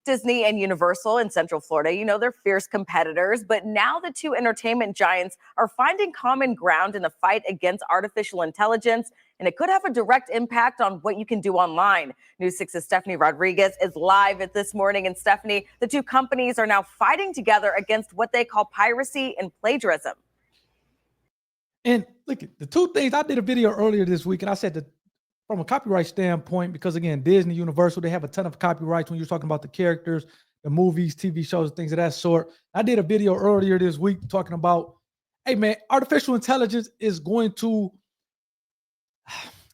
Disney and Universal in Central Florida, they're fierce competitors, but now the two entertainment giants are finding common ground in the fight against artificial intelligence, and it could have a direct impact on what you can do online. News 6's Stephanie Rodriguez is live at this morning, and Stephanie, the two companies are now fighting together against what they call piracy and plagiarism. And look, the two things, I did a video earlier this week, and I said that from a copyright standpoint, because again, Disney, Universal, they have a ton of copyrights when you're talking about the characters, the movies, TV shows, things of that sort. I did a video earlier this week talking about, hey man, artificial intelligence is going to,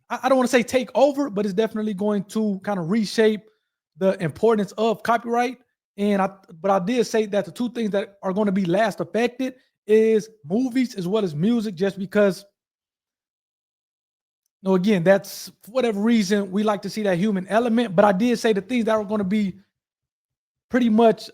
I don't want to say take over, but it's definitely going to kind of reshape the importance of copyright. But I did say that the two things that are going to be last affected is movies as well as music, just because, again, that's for whatever reason, we like to see that human element. But I did say the things that are going to be pretty much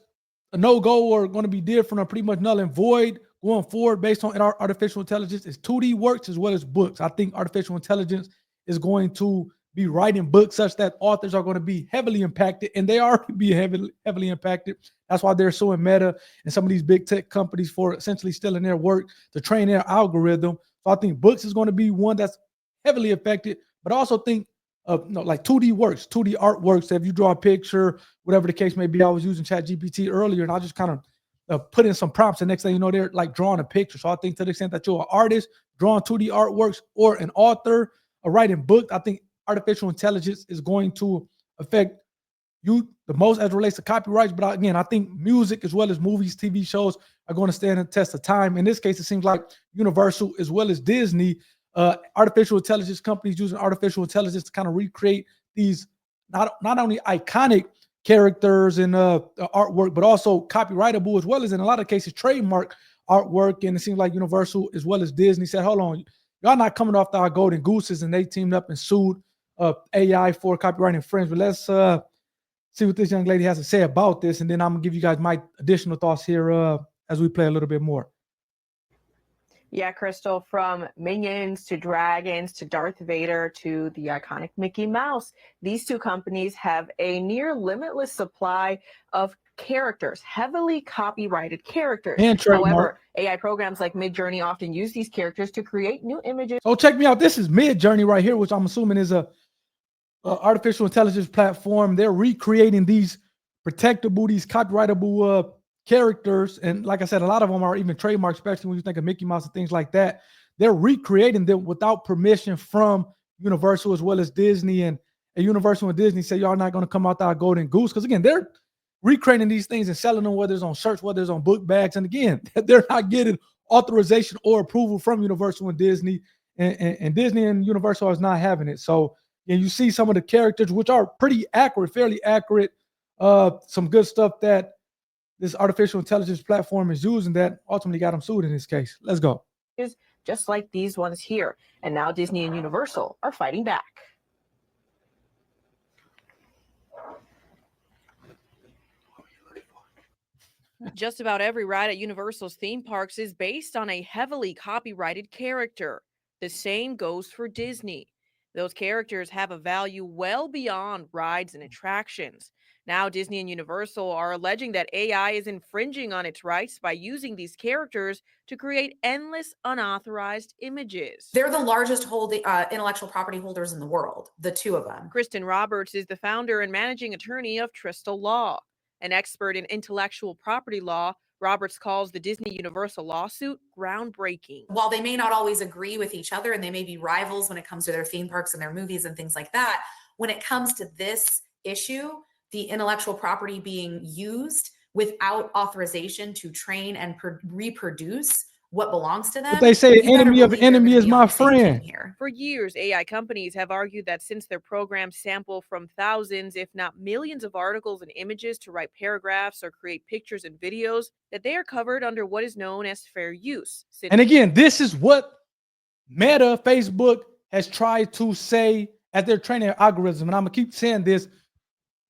a no-go or going to be different or pretty much null and void going forward based on our artificial intelligence is 2D works as well as books. I think artificial intelligence is going to be writing books such that authors are going to be heavily impacted, and they are be heavily impacted. That's why they're suing Meta and some of these big tech companies for essentially stealing their work to train their algorithm. So I think books is going to be one that's heavily affected, but I also think like 2D works, 2D artworks. If you draw a picture, whatever the case may be, I was using ChatGPT earlier, and I just kind of put in some prompts, and next thing you know, they're like drawing a picture. So I think to the extent that you're an artist drawing 2D artworks or an author or writing books, I think artificial intelligence is going to affect you the most as it relates to copyrights. But again, I think music as well as movies, TV shows are going to stand the test of time. In this case, it seems like Universal as well as Disney, artificial intelligence companies using artificial intelligence to kind of recreate these not only iconic characters and artwork, but also copyrightable as well as in a lot of cases trademark artwork. And it seems like Universal as well as Disney said, hold on, y'all not coming off our golden gooses, and they teamed up and sued AI for copyright infringement. Let's see what this young lady has to say about this, and then I'm gonna give you guys my additional thoughts here as we play a little bit more. Yeah, Crystal, from Minions to Dragons to Darth Vader to the iconic Mickey Mouse, these two companies have a near limitless supply of characters, heavily copyrighted characters. And trademark. However, AI programs like Midjourney often use these characters to create new images. Oh, check me out. This is Midjourney right here, which I'm assuming is a artificial intelligence platform. They're recreating these protectable, these copyrightable characters. And like I said, a lot of them are even trademarked, especially when you think of Mickey Mouse and things like that. They're recreating them without permission from Universal as well as Disney. And Universal and Disney say, y'all not going to come out our golden goose. Because again, they're recreating these things and selling them, whether it's on shirts, whether it's on book bags. And again, they're not getting authorization or approval from Universal and Disney. And Disney and Universal is not having it. So and you see some of the characters, which are pretty accurate, fairly accurate, some good stuff that this artificial intelligence platform is using that ultimately got them sued in this case. Let's go. Just like these ones here. And now Disney and Universal are fighting back. Just about every ride at Universal's theme parks is based on a heavily copyrighted character. The same goes for Disney. Those characters have a value well beyond rides and attractions. Now, Disney and Universal are alleging that AI is infringing on its rights by using these characters to create endless unauthorized images. They're the largest intellectual property holders in the world, the two of them. Kristen Roberts is the founder and managing attorney of Tristel Law. An expert in intellectual property law, Roberts calls the Disney-Universal lawsuit groundbreaking. While they may not always agree with each other and they may be rivals when it comes to their theme parks and their movies and things like that, when it comes to this issue, the intellectual property being used without authorization to train and reproduce what belongs to them. But they say enemy of enemy is my friend. For years, AI companies have argued that since their programs sample from thousands, if not millions of articles and images to write paragraphs or create pictures and videos, that they are covered under what is known as fair use. And again, this is what Meta, Facebook has tried to say as they're training their algorithm. And I'm going to keep saying this.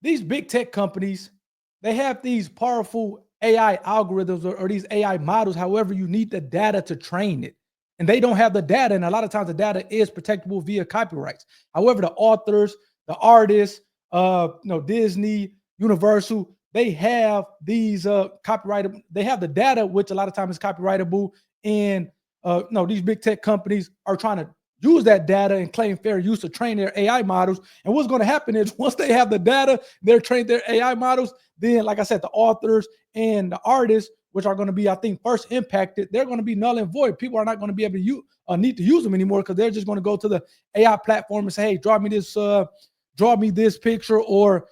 These big tech companies, they have these powerful AI algorithms or these AI models. However, you need the data to train it. And they don't have the data. And a lot of times the data is protectable via copyrights. However, the authors, the artists, Disney, Universal, they have these copyrighted, they have the data, which a lot of times is copyrightable, and no, these big tech companies are trying to use that data and claim fair use to train their AI models. And what's going to happen is once they have the data, they're trained their AI models, then like I said, the authors and the artists, which are going to be, I think, first impacted, they're going to be null and void. People are not going to be able to need to use them anymore, because they're just going to go to the AI platform and say, hey, draw me this picture, or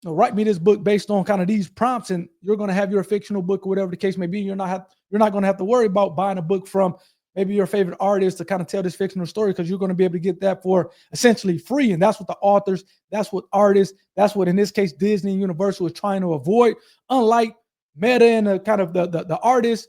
write me this book based on kind of these prompts, and you're going to have your fictional book or whatever the case may be. You're not going to have to worry about buying a book from maybe your favorite artist to kind of tell this fictional story, because you're going to be able to get that for essentially free. And that's what the authors, that's what artists, that's what in this case Disney and Universal is trying to avoid. Unlike Meta and the artists,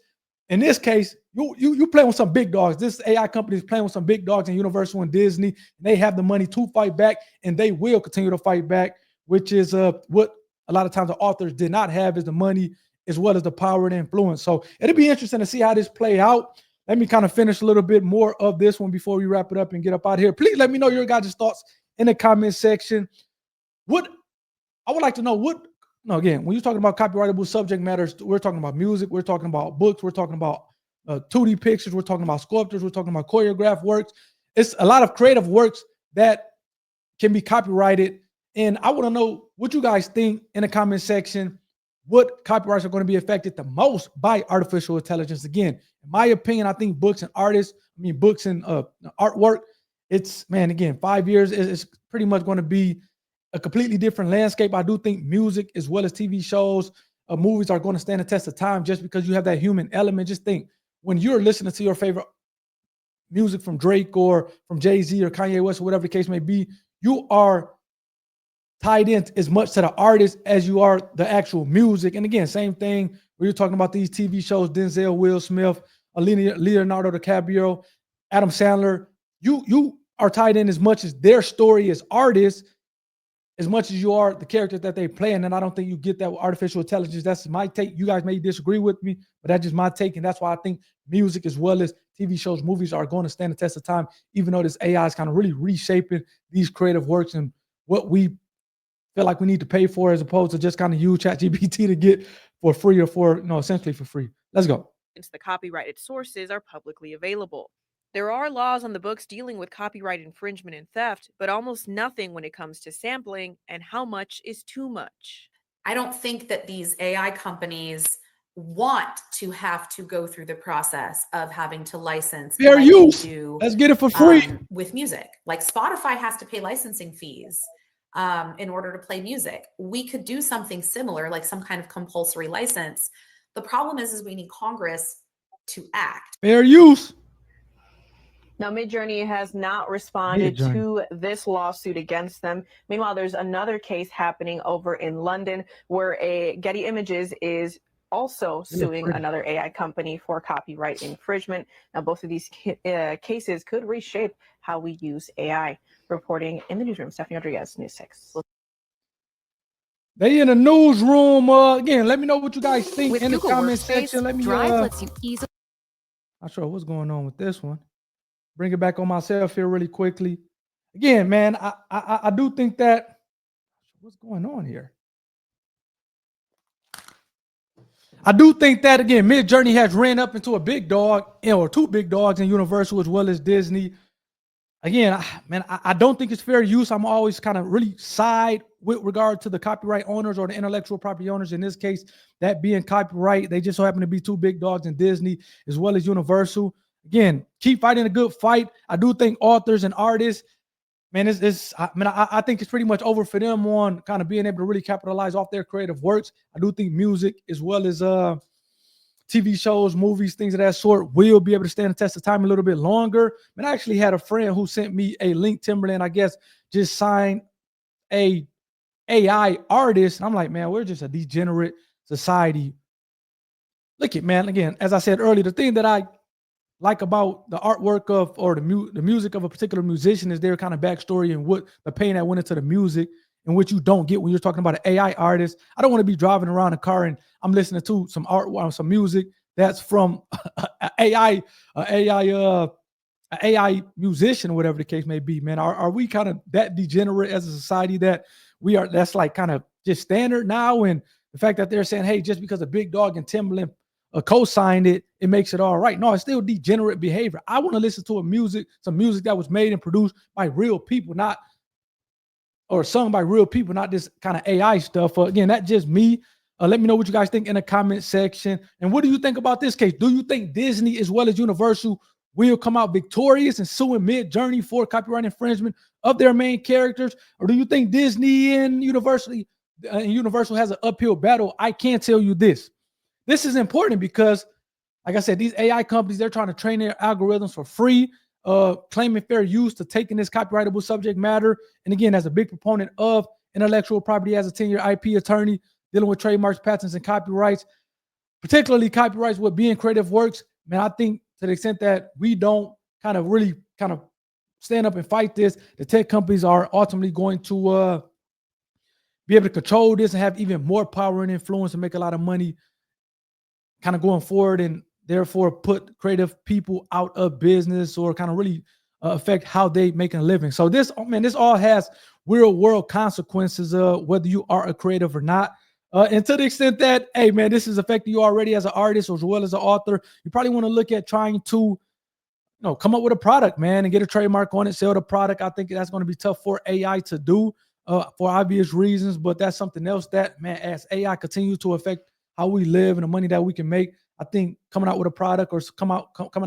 in this case, you playing with some big dogs. This AI company is playing with some big dogs in Universal and Disney, and they have the money to fight back, and they will continue to fight back, which is what a lot of times the authors did not have, is the money as well as the power and influence. So it'll be interesting to see how this play out. Let me kind of finish a little bit more of this one before we wrap it up and get up out of here. Please let me know your guys' thoughts in the comment section. I would like to know again, when you're talking about copyrightable subject matters, we're talking about music, we're talking about books, we're talking about 2D pictures, we're talking about sculptures, we're talking about choreographed works. It's a lot of creative works that can be copyrighted. And I want to know what you guys think in the comment section. What copyrights are going to be affected the most by artificial intelligence? Again, in my opinion, I think books and artwork, it's, man, again, 5 years is pretty much going to be a completely different landscape. I do think music as well as TV shows, movies are going to stand the test of time, just because you have that human element. Just think, when you're listening to your favorite music from Drake or from Jay-Z or Kanye West or whatever the case may be, you are tied in as much to the artist as you are the actual music. And again, same thing when you're talking about these TV shows, Denzel, Will Smith, Leonardo DiCaprio, Adam Sandler, you are tied in as much as their story as artists, as much as you are the characters that they play. And I don't think you get that with artificial intelligence. That's my take. You guys may disagree with me, but that's just my take. And that's why I think music as well as TV shows, movies are going to stand the test of time, even though this AI is kind of really reshaping these creative works and what we feel like we need to pay for, as opposed to just kind of use ChatGPT to get for free, or essentially for free. Let's go. Since the copyrighted sources are publicly available. There are laws on the books dealing with copyright infringement and theft, but almost nothing when it comes to sampling and how much is too much. I don't think that these AI companies want to have to go through the process of having to license fair use. Let's get it for free. With music. Like Spotify has to pay licensing fees in order to play music. We could do something similar, like some kind of compulsory license. The problem is we need Congress to act. Fair use. Now, Midjourney has not responded to this lawsuit against them. Meanwhile, there's another case happening over in London where Getty Images is also suing another AI company for copyright infringement. Now, both of these cases could reshape how we use AI. Reporting in the newsroom, Stephanie Rodriguez, News 6. They in the newsroom. Again, let me know what you guys think in the comment section. Let me Drive lets you easily. Not sure what's going on with this one. Bring it back on myself here really quickly. Again, man, I do think that, what's going on here? I do think that, again, Midjourney has ran up into a big dog, or two big dogs in Universal as well as Disney. Again, man, I don't think it's fair use. I'm always kind of really side with regard to the copyright owners or the intellectual property owners. In this case, that being copyright, they just so happen to be two big dogs in Disney as well as Universal. Again, keep fighting a good fight. I do think authors and artists, man, I think it's pretty much over for them on kind of being able to really capitalize off their creative works. I do think music as well as TV shows, movies, things of that sort will be able to stand the test of time a little bit longer. And I actually had a friend who sent me a link. Timberland, I guess, just signed a AI artist. And I'm like, man, we're just a degenerate society. Look at, man, again, as I said earlier, the thing that I like about the artwork of, or the music of a particular musician, is their kind of backstory and what the pain that went into the music, and what you don't get when you're talking about an AI artist. I don't want to be driving around a car and I'm listening to some some music that's from an AI musician, or whatever the case may be. Man, are we kind of that degenerate as a society that we are? That's like kind of just standard now, and the fact that they're saying, hey, just because a Big Dog and Timbaland co-signed it, it makes it all right. No, it's still degenerate behavior. I want to listen to some music that was made and produced by real people, or sung by real people, not this kind of AI stuff. Again, that's just me. Let me know what you guys think in the comment section. And what do you think about this case? Do you think Disney as well as Universal will come out victorious and suing Mid-Journey for copyright infringement of their main characters? Or do you think Disney and Universal has an uphill battle? I can't tell you this. This is important because, like I said, these AI companies, they're trying to train their algorithms for free, claiming fair use to taking this copyrightable subject matter. And again, as a big proponent of intellectual property, as a 10-year IP attorney dealing with trademarks, patents, and copyrights, particularly copyrights with being creative works, man, I think to the extent that we don't really stand up and fight this, the tech companies are ultimately going to be able to control this and have even more power and influence and make a lot of money kind of going forward, and therefore put creative people out of business or kind of really affect how they make a living. So this all has real world consequences, whether you are a creative or not. And to the extent that, hey man, this is affecting you already as an artist or as well as an author, you probably want to look at trying to come up with a product, man, and get a trademark on it, sell the product. I think that's going to be tough for AI to do for obvious reasons, but that's something else that, man, as AI continues to affect how we live and the money that we can make, I think coming out with a product or coming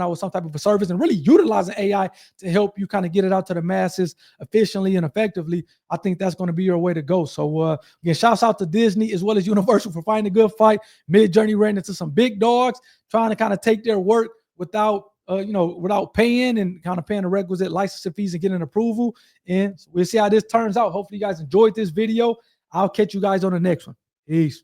out with some type of a service and really utilizing AI to help you kind of get it out to the masses efficiently and effectively, I think that's going to be your way to go. So again, shouts out to Disney as well as Universal for fighting a good fight. Mid-Journey ran into some big dogs trying to kind of take their work without paying and kind of paying the requisite licensing fees and getting approval. And we'll see how this turns out. Hopefully you guys enjoyed this video. I'll catch you guys on the next one. Peace.